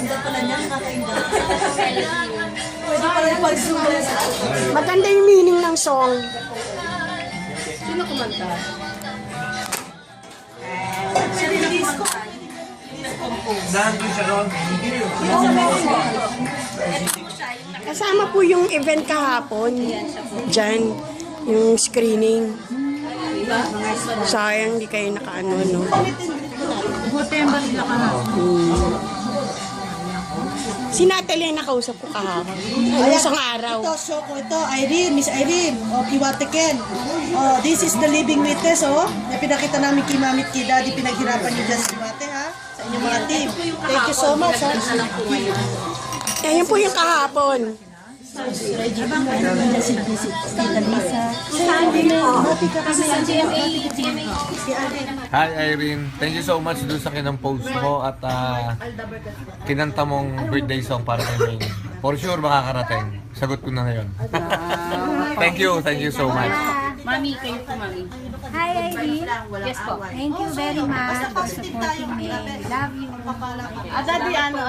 Ganda pala niya, kakainda. Pwede pala yung pag-zoom. Maganda yung meaning ng song. Sino kumanta? Si release ko. Nandun siya ron. Kasama po yung event kahapon. Diyan, yung screening. Sayang, di kayo nakaano, no? Buti yung balik ka na. Si Natalie ang nakausap ko kahapon. Ay, isang araw. Ito, show ko ito. Irene, Miss Irene. O, Kiwateken. Oh, this is the living witness, oh. Na pinakita namin kay Mami at kay Daddy. Pinaghirapan niyo dyan sa Kiwate, ha? Sa inyong mga team. Thank you so much, ha? Ayan po yung kahapon. Hi Irene, thank you so much doon sa kinampost mo at kinanta mong birthday song para kay Maine. For sure makakarating. Sagot ko na ngayon. Thank you so much. Mami, kayo po, Mami. Hi, Irene. Yes po. Thank you very much for supporting me. Love you. Daddy, ano,